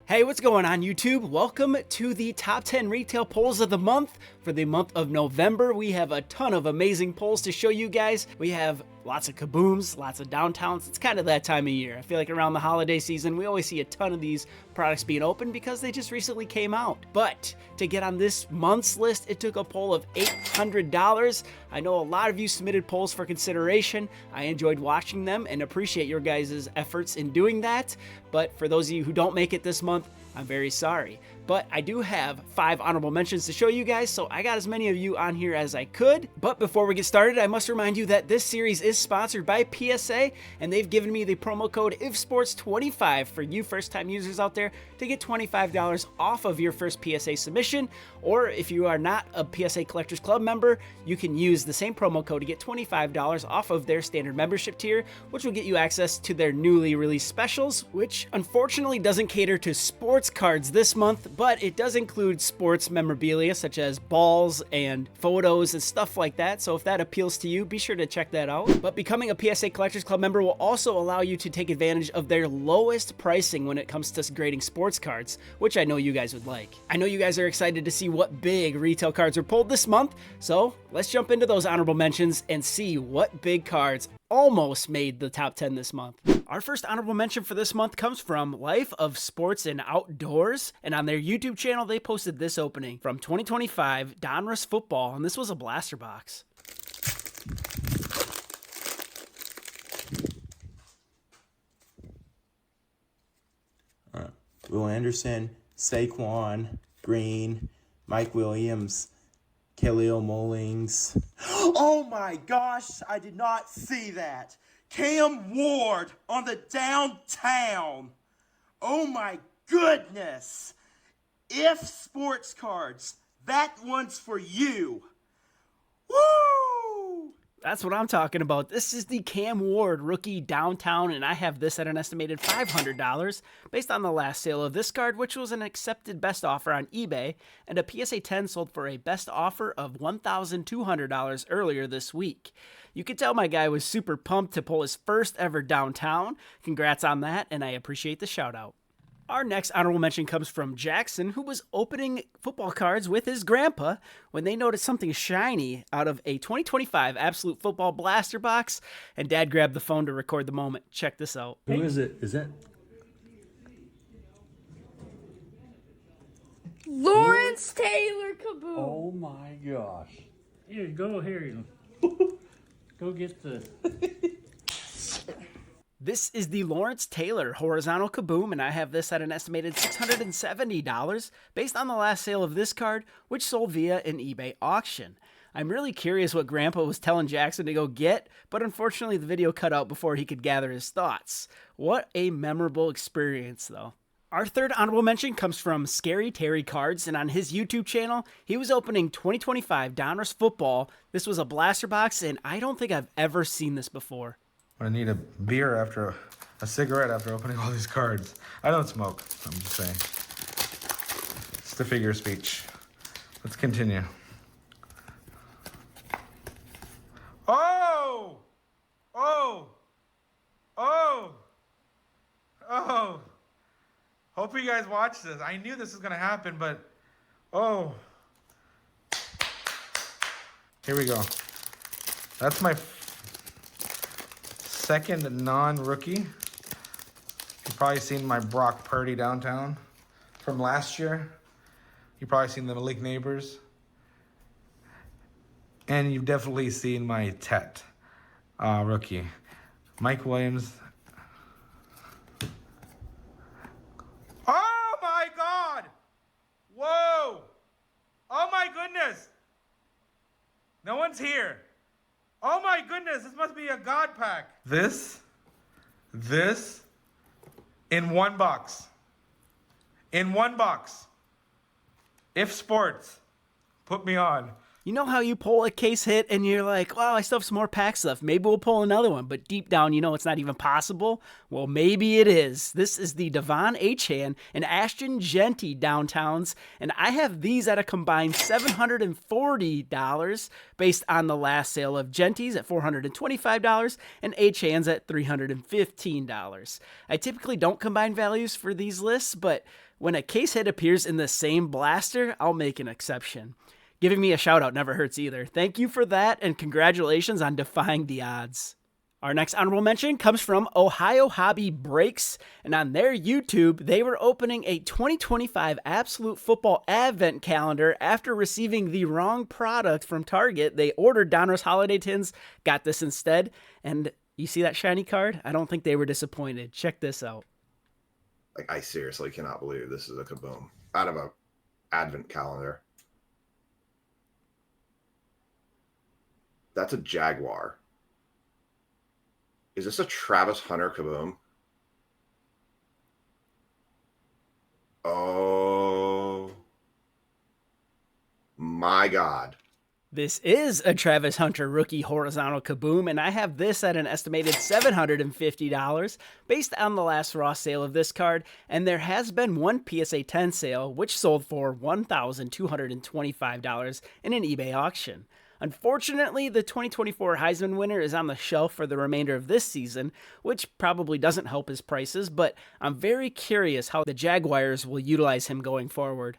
Hey, what's going on YouTube? Welcome to the top 10 retail polls of the month. For the month of November, we have a ton of amazing polls to show you guys. We have lots of kabooms, lots of downtowns. It's kind of that time of year. I feel like around the holiday season, we always see a ton of these products being opened because they just recently came out. But to get on this month's list, it took a poll of $800. I know a lot of you submitted polls for consideration. I enjoyed watching them and appreciate your guys' efforts in doing that. But for those of you who don't make it this month, I'm very sorry. But I do have 5 honorable mentions to show you guys, so I got as many of you on here as I could. But before we get started, I must remind you that this series is sponsored by PSA, and they've given me the promo code IFSports25 for you first-time users out there to get $25 off of your first PSA submission. Or if you are not a PSA Collectors Club member, you can use the same promo code to get $25 off of their standard membership tier, which will get you access to their newly released specials, which unfortunately doesn't cater to sports cards this month, but it does include sports memorabilia such as balls and photos and stuff like that. So if that appeals to you, be sure to check that out. But becoming a PSA Collectors Club member will also allow you to take advantage of their lowest pricing when it comes to grading sports cards, which I know you guys would like. I know you guys are excited to see what big retail cards are pulled this month, so let's jump into those honorable mentions and see what big cards almost made the top 10 this month. Our first honorable mention for this month comes from Life of Sports and Outdoors, and on their YouTube channel they posted this opening from 2025 Donruss Football, and this was a blaster box. Will Anderson, Saquon, Green, Mike Williams, Khalil Mullings. Oh my gosh, I did not see that. Cam Ward on the downtown. Oh my goodness. If sports cards, that one's for you. Woo! That's what I'm talking about. This is the Cam Ward rookie downtown, and I have this at an estimated $500 based on the last sale of this card, which was an accepted best offer on eBay, and a PSA 10 sold for a best offer of $1,200 earlier this week. You could tell my guy was super pumped to pull his first ever downtown. Congrats on that, and I appreciate the shout out. Our next honorable mention comes from Jackson, who was opening football cards with his grandpa when they noticed something shiny out of a 2025 Absolute Football Blaster box, and Dad grabbed the phone to record the moment. Check this out. Who is it? Is that Lawrence Taylor Kaboom? Oh my gosh. Here, go here. Go get the... This is the Lawrence Taylor horizontal kaboom, and I have this at an estimated $670 based on the last sale of this card, which sold via an eBay auction. I'm really curious what Grandpa was telling Jackson to go get, but unfortunately the video cut out before he could gather his thoughts. What a memorable experience, though. Our third honorable mention comes from Scary Terry Cards, and on his YouTube channel, he was opening 2025 Donruss Football. This was a blaster box, and I don't think I've ever seen this before. I need a beer after a cigarette after opening all these cards. I don't smoke, I'm just saying. It's the figure of speech. Let's continue. Oh! Oh! Oh! Oh! Hope you guys watch this. I knew this was gonna happen, but oh. Here we go. That's my second non-rookie. You've probably seen my Brock Purdy downtown from last year. You've probably seen the Malik Neighbors. And you've definitely seen my Tet rookie. Mike Williams. Oh my God! Whoa! Oh my goodness! No one's here. Oh my goodness, this must be a God pack. This, in one box. In one box. If Sports, put me on. You know how you pull a case hit and you're like, wow, I still have some more packs left. Maybe we'll pull another one. But deep down, you know it's not even possible. Well, maybe it is. This is the Devon Achane and Ashton Genty downtowns. And I have these at a combined $740 based on the last sale of Genty's at $425 and Achane's at $315. I typically don't combine values for these lists, but When a case hit appears in the same blaster, I'll make an exception. Giving me a shout out never hurts either. Thank you for that, and congratulations on defying the odds. Our next honorable mention comes from Ohio Hobby Breaks, and on their YouTube, they were opening a 2025 Absolute Football Advent Calendar after receiving the wrong product from Target. They ordered Donruss Holiday Tins, got this instead, and you see that shiny card? I don't think they were disappointed. Check this out. Like, I seriously cannot believe this is a Kaboom out of a Advent calendar. That's a Jaguar. Is this a Travis Hunter Kaboom? Oh my God. This is a Travis Hunter rookie horizontal Kaboom, and I have this at an estimated $750 based on the last raw sale of this card, and there has been one PSA 10 sale which sold for $1,225 in an eBay auction. Unfortunately, the 2024 Heisman winner is on the shelf for the remainder of this season, which probably doesn't help his prices, but I'm very curious how the Jaguars will utilize him going forward.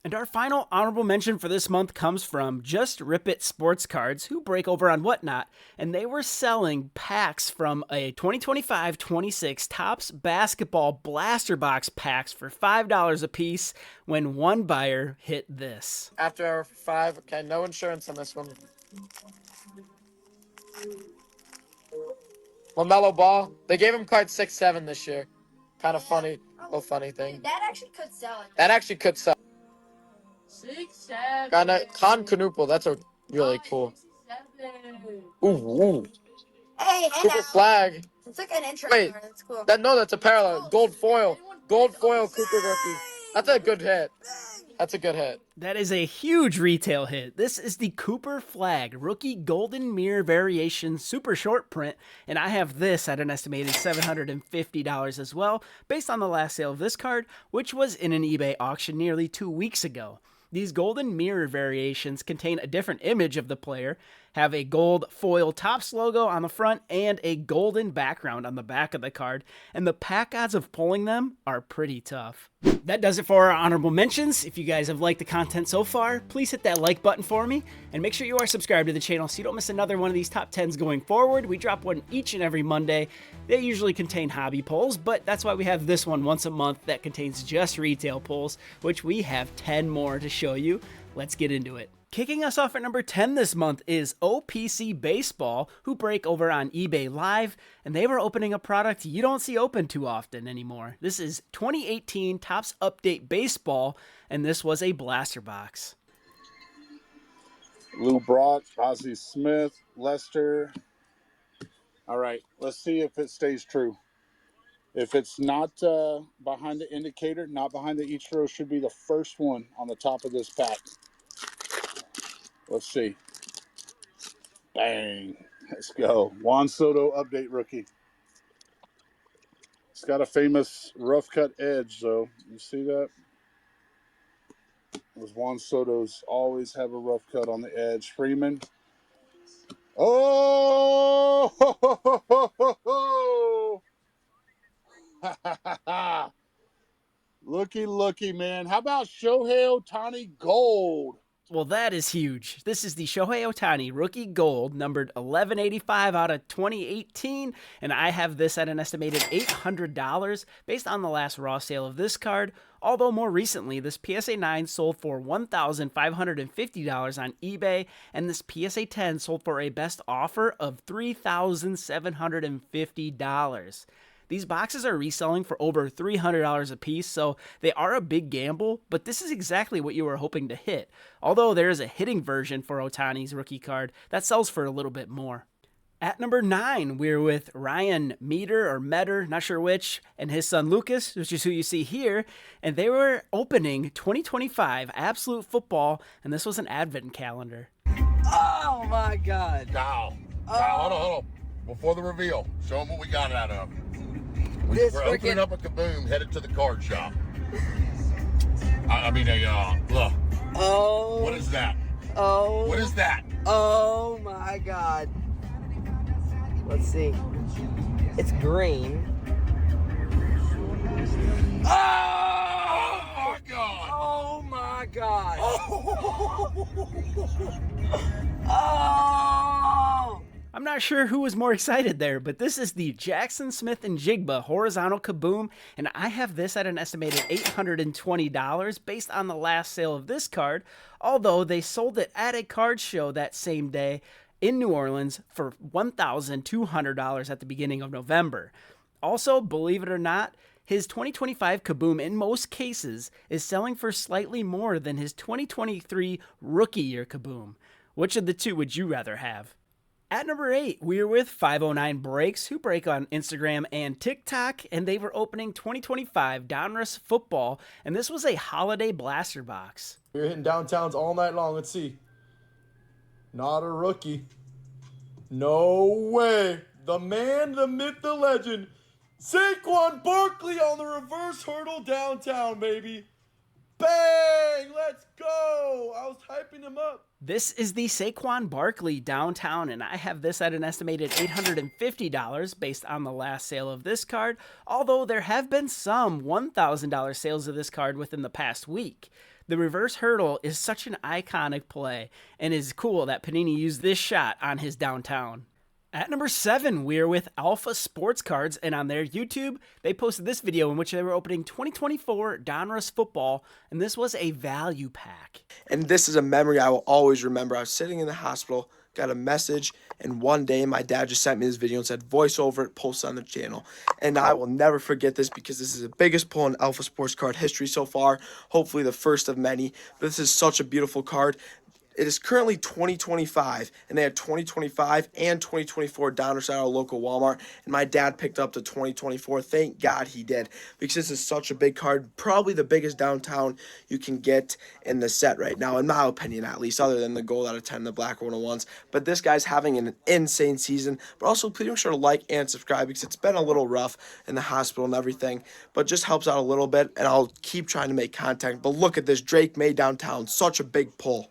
And our final honorable mention for this month comes from Just Rip It Sports Cards, who break over on Whatnot, and they were selling packs from a 2025-26 Topps Basketball Blaster Box packs for $5 a piece when one buyer hit this. After 5, okay, no insurance on this one. LaMelo Ball, they gave him card 6-7 this year. Kind of funny, little funny thing. That actually could sell. That actually could sell. 6-7. Con Canuple, that's a really cool. 6-7. Ooh. Hey, Cooper now. flag. It's like an intro. Wait, That's cool. that's a parallel. Gold foil. Gold foil Cooper rookie. That's a good hit. That's a good hit. That is a huge retail hit. This is the Cooper Flag Rookie Golden Mirror Variation Super Short Print, and I have this at an estimated $750 as well, based on the last sale of this card, which was in an eBay auction nearly 2 weeks ago. These golden mirror variations contain a different image of the player, have a gold foil Topps logo on the front, and a golden background on the back of the card, and the pack odds of pulling them are pretty tough. That does it for our honorable mentions. If you guys have liked the content so far, please hit that like button for me, and make sure you are subscribed to the channel so you don't miss another one of these top 10s going forward. We drop one each and every Monday. They usually contain hobby pulls, but that's why we have this one once a month that contains just retail pulls, which we have 10 more to show you. Let's get into it. Kicking us off at number 10 this month is OPC Baseball, who break over on eBay Live, and they were opening a product you don't see open too often anymore. This is 2018 Topps Update Baseball, and this was a blaster box. Lou Brock, Ozzie Smith, Lester. All right, let's see if it stays true. If it's not behind the indicator, not behind the Ichiro, should be the first one on the top of this pack. Let's see. Bang. Let's go. Juan Soto update rookie. It's got a famous rough cut edge, though. You see that? Those Juan Sotos always have a rough cut on the edge. Freeman. Oh! Looky, man. How about Shohei Ohtani Gold? Well, that is huge. This is the Shohei Ohtani Rookie Gold, numbered 1185 out of 2018, and I have this at an estimated $800 based on the last raw sale of this card, although more recently, this PSA 9 sold for $1,550 on eBay, and this PSA 10 sold for a best offer of $3,750. These boxes are reselling for over $300 a piece, so they are a big gamble, but this is exactly what you were hoping to hit. Although there is a hitting version for Ohtani's rookie card that sells for a little bit more. At number 9, we're with Ryan Meter, not sure which, and his son Lucas, which is who you see here, and they were opening 2025 Absolute Football, and this was an advent calendar. Oh my God. Kyle, hold on. Before the reveal, show them what we got out of. We're opening up a Kaboom, headed to the card shop. Look. Oh. What is that? Oh. What is that? Oh my God. Let's see. It's green. Oh! God. Oh! I'm not sure who was more excited there, but this is the Jackson Smith and Jigba horizontal kaboom, and I have this at an estimated $820 based on the last sale of this card, although they sold it at a card show that same day in New Orleans for $1,200 at the beginning of November. Also, believe it or not, his 2025 kaboom in most cases is selling for slightly more than his 2023 rookie year kaboom. Which of the two would you rather have? At number 8, we are with 509 Breaks, who break on Instagram and TikTok, and they were opening 2025 Donruss Football, and this was a holiday blaster box. We were hitting downtowns all night long. Let's see. Not a rookie. No way. The man, the myth, the legend. Saquon Barkley on the reverse hurdle downtown, baby. Bang! Let's go! I was hyping him up. This is the Saquon Barkley downtown, and I have this at an estimated $850 based on the last sale of this card, although there have been some $1,000 sales of this card within the past week. The reverse hurdle is such an iconic play, and is cool that Panini used this shot on his downtown. At number 7, we are with Alpha Sports Cards, and on their YouTube, they posted this video in which they were opening 2024 Donruss Football, and this was a value pack. And this is a memory I will always remember. I was sitting in the hospital, got a message, and one day my dad just sent me this video and said, voice over it, post on the channel. And I will never forget this because this is the biggest pull in Alpha Sports Card history so far, hopefully the first of many. But this is such a beautiful card. It is currently 2025, and they had 2025 and 2024 Donruss at our local Walmart, and my dad picked up the 2024. Thank God he did, because this is such a big card, probably the biggest downtown you can get in the set right now, in my opinion at least, other than the gold out of 10, the black 101s. But this guy's having an insane season, but also please make sure to like and subscribe, because it's been a little rough in the hospital and everything, but just helps out a little bit, and I'll keep trying to make content. But look at this Drake May downtown, such a big pull.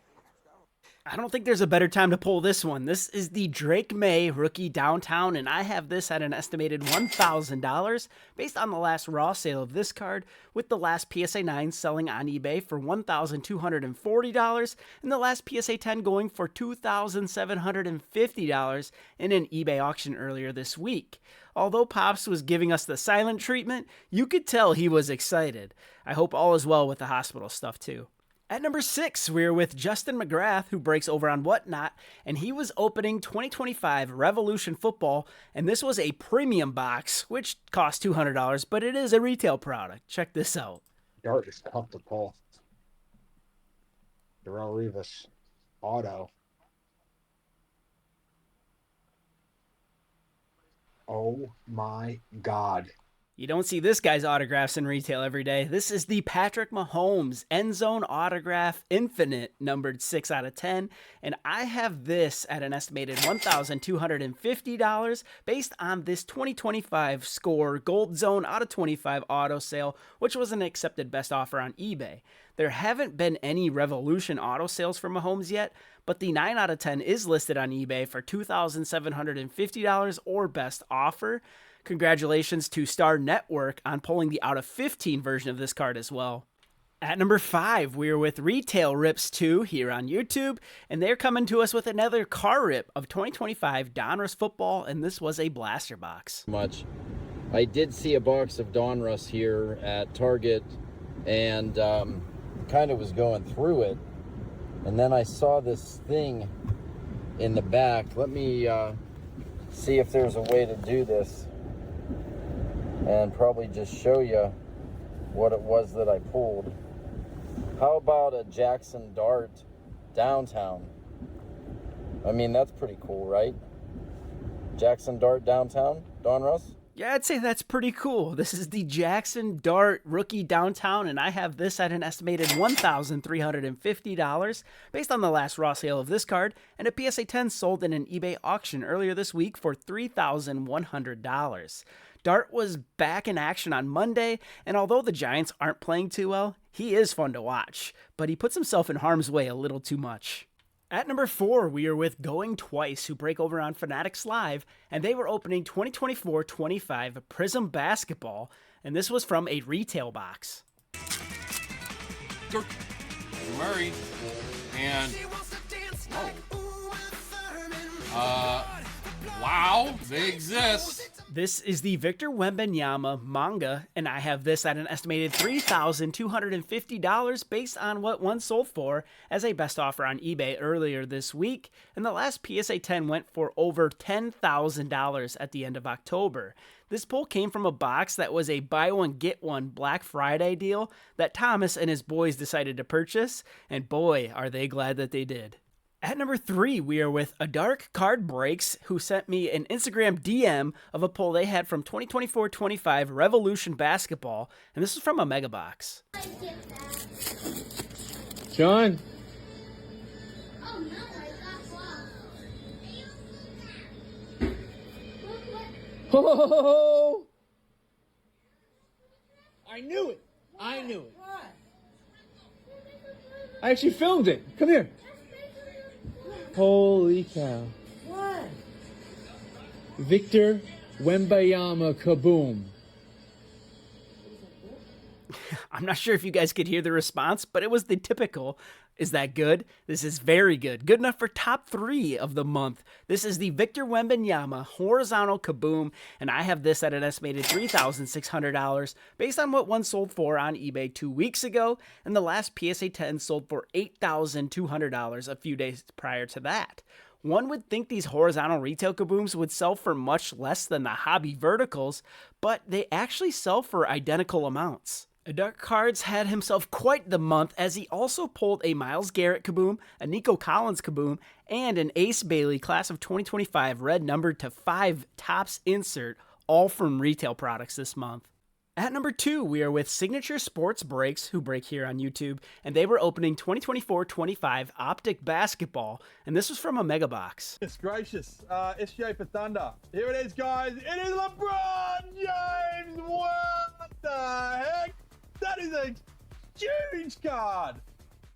I don't think there's a better time to pull this one. This is the Drake May rookie downtown, and I have this at an estimated $1,000 based on the last raw sale of this card, with the last PSA 9 selling on eBay for $1,240 and the last PSA 10 going for $2,750 in an eBay auction earlier this week. Although Pops was giving us the silent treatment, you could tell he was excited. I hope all is well with the hospital stuff too. At number 6, we're with Justin McGrath, who breaks over on Whatnot, and he was opening 2025 Revolution Football, and this was a premium box, which cost $200, but it is a retail product. Check this out. Dart is tough to pull. Darrell Revis, auto. Oh my God. You don't see this guy's autographs in retail every day. This is the Patrick Mahomes End Zone Autograph Infinite, numbered 6 out of 10. And I have this at an estimated $1,250 based on this 2025 Score Gold Zone out of 25 auto sale, which was an accepted best offer on eBay. There haven't been any Revolution auto sales for Mahomes yet, but the 9 out of 10 is listed on eBay for $2,750 or best offer. Congratulations to Star Network on pulling the out of 15 version of this card as well. At number 5, we're with Retail Rips 2 here on YouTube, and they're coming to us with another car rip of 2025 Donruss Football, and this was a blaster box. I did see a box of Donruss here at Target, and kind of was going through it, and then I saw this thing in the back. Let me see if there's a way to do this and probably just show you what it was that I pulled. How about a Jackson Dart downtown? I mean, that's pretty cool, right? Jackson Dart downtown, Donruss? Yeah, I'd say that's pretty cool. This is the Jackson Dart rookie downtown, and I have this at an estimated $1,350 based on the last raw sale of this card, and a PSA 10 sold in an eBay auction earlier this week for $3,100. Dart was back in action on Monday, and although the Giants aren't playing too well, he is fun to watch, but he puts himself in harm's way a little too much. At number 4, we are with Going Twice, who break over on Fanatics Live, and they were opening 2024-25 Prism Basketball, and this was from a retail box. Murray. And wow, they exist. This is the Victor Wembanyama manga, and I have this at an estimated $3,250 based on what one sold for as a best offer on eBay earlier this week, and the last PSA 10 went for over $10,000 at the end of October. This pull came from a box that was a buy one get one Black Friday deal that Thomas and his boys decided to purchase, and boy, are they glad that they did. At number 3, we are with A Dark Card Breaks, who sent me an Instagram DM of a pull they had from 2024-25 Revolution Basketball, and this is from a mega box. John. Oh! I knew it. I knew it. I actually filmed it. Come here. Holy cow. What? Victor Wembanyama kaboom. I'm not sure if you guys could hear the response, but it was the typical, is that good? This is very good. Good enough for top 3 of the month. This is the Victor Wembanyama horizontal kaboom, and I have this at an estimated $3,600 based on what one sold for on eBay 2 weeks ago, and the last PSA 10 sold for $8,200 a few days prior to that. One would think these horizontal retail kabooms would sell for much less than the hobby verticals, but they actually sell for identical amounts. Dark Cards had himself quite the month as he also pulled a Myles Garrett kaboom, a Nico Collins kaboom, and an Ace Bailey class of 2025 red numbered to 5 tops insert, all from retail products this month. At number 2, we are with Signature Sports Breaks, who break here on YouTube, and they were opening 2024-25 Optic Basketball, and this was from a mega box. It's gracious. SGA for Thunder. Here it is, guys. It is LeBron James. What the heck? That is a huge card.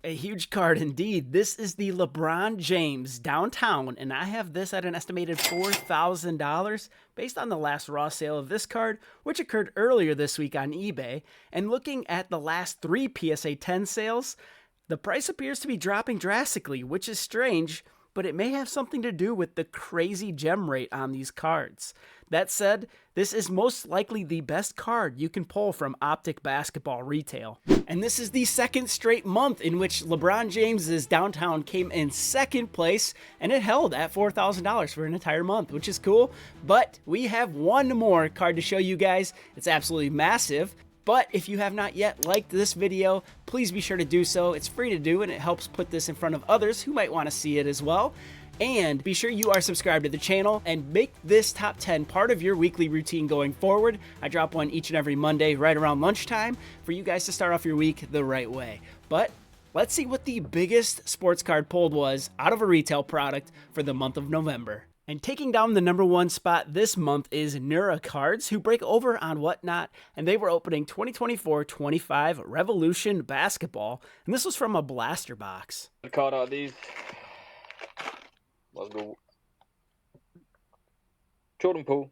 A huge card indeed. This is the LeBron James downtown, and I have this at an estimated $4,000 based on the last raw sale of this card, which occurred earlier this week on eBay. And looking at the last 3 PSA 10 sales, the price appears to be dropping drastically, which is strange, but it may have something to do with the crazy gem rate on these cards. That said, this is most likely the best card you can pull from Optic Basketball Retail. And this is the second straight month in which LeBron James's downtown came in second place, and it held at $4,000 for an entire month, which is cool. But we have one more card to show you guys. It's absolutely massive. But if you have not yet liked this video, please be sure to do so. It's free to do, and it helps put this in front of others who might want to see it as well. And be sure you are subscribed to the channel and make this top 10 part of your weekly routine going forward. I drop one each and every Monday right around lunchtime for you guys to start off your week the right way. But let's see what the biggest sports card pulled was out of a retail product for the month of November. And taking down the number 1 spot this month is Nura Cards, who break over on Whatnot, and they were opening 2024-25 Revolution Basketball, and this was from a blaster box. What card are these? Let's go. Jordan Poole.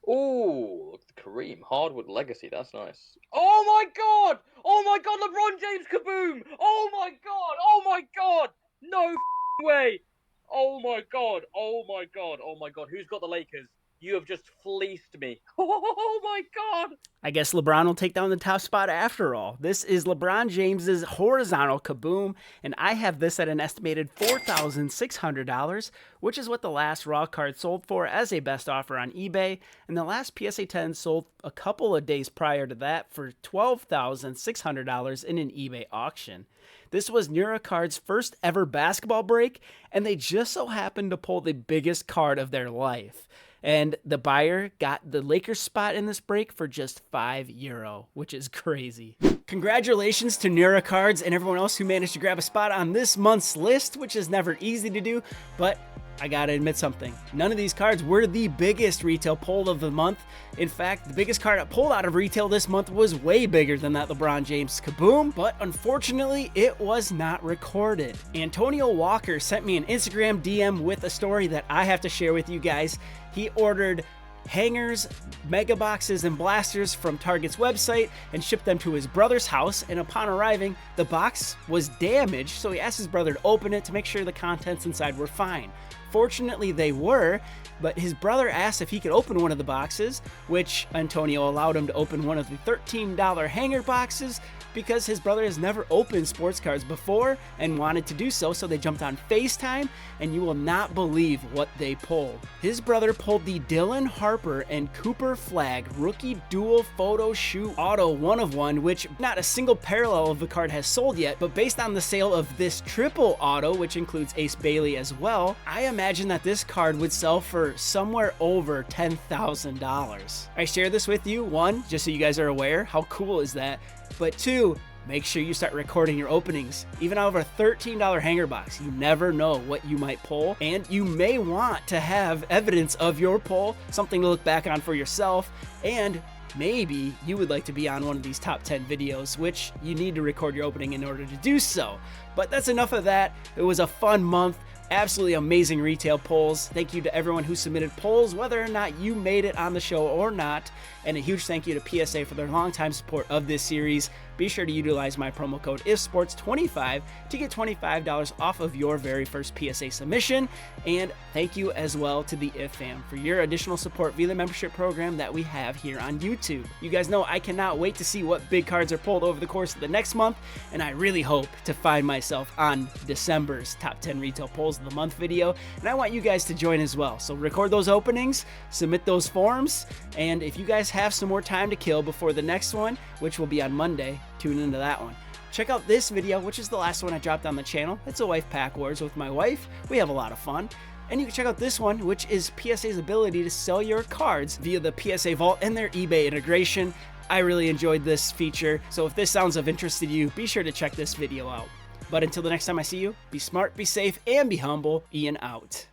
Ooh, look at the Kareem. Hardwood Legacy, that's nice. Oh my god! Oh my god, LeBron James kaboom! Oh my god! Oh my god! No way! Oh my god, oh my god, oh my god. Who's got the Lakers? You have just fleeced me. Oh my god. I guess LeBron will take down the top spot after all. This is LeBron James's horizontal kaboom, and I have this at an estimated $4,600, which is what the last raw card sold for as a best offer on eBay, and the last PSA 10 sold a couple of days prior to that for $12,600 in an eBay auction. This was Nura Card's first ever basketball break, and they just so happened to pull the biggest card of their life. And the buyer got the Lakers spot in this break for just €5, which is crazy. Congratulations to Nura Cards and everyone else who managed to grab a spot on this month's list, which is never easy to do, but I gotta admit something. None of these cards were the biggest retail pull of the month. In fact, the biggest card I pulled out of retail this month was way bigger than that LeBron James kaboom, but unfortunately, it was not recorded. Antonio Walker sent me an Instagram DM with a story that I have to share with you guys. He ordered hangers, mega boxes, and blasters from Target's website and shipped them to his brother's house. And upon arriving, the box was damaged, so he asked his brother to open it to make sure the contents inside were fine. Fortunately, they were, but his brother asked if he could open one of the boxes, which Antonio allowed him to open one of the $13 hanger boxes because his brother has never opened sports cards before and wanted to do so, so they jumped on FaceTime, and you will not believe what they pulled. His brother pulled the Dylan Harper and Cooper Flagg Rookie Dual Photo Shoot Auto 1-of-1, which not a single parallel of the card has sold yet, but based on the sale of this triple auto, which includes Ace Bailey as well, I imagine that this card would sell for somewhere over $10,000. I share this with you, one, just so you guys are aware, how cool is that? But two, make sure you start recording your openings. Even out of a $13 hanger box, you never know what you might pull, and you may want to have evidence of your pull, something to look back on for yourself, and maybe you would like to be on one of these top 10 videos, which you need to record your opening in order to do so. But that's enough of that. It was a fun month. Absolutely amazing retail polls. Thank you to everyone who submitted polls, whether or not you made it on the show or not. And a huge thank you to PSA for their longtime support of this series. Be sure to utilize my promo code IFSPORTS25 to get $25 off of your very first PSA submission. And thank you as well to the IF fam for your additional support via the membership program that we have here on YouTube. You guys know I cannot wait to see what big cards are pulled over the course of the next month, and I really hope to find myself on December's Top 10 Retail Polls of the Month video, and I want you guys to join as well. So record those openings, submit those forms, and if you guys have some more time to kill before the next one, which will be on Monday, tune into that one. Check out this video, which is the last one I dropped on the channel. It's a wife pack wars with my wife. We have a lot of fun. And you can check out this one, which is PSA's ability to sell your cards via the PSA Vault and their eBay integration. I really enjoyed this feature, so if this sounds of interest to you, be sure to check this video out. But until the next time I see you, be smart, be safe, and be humble. Ian out.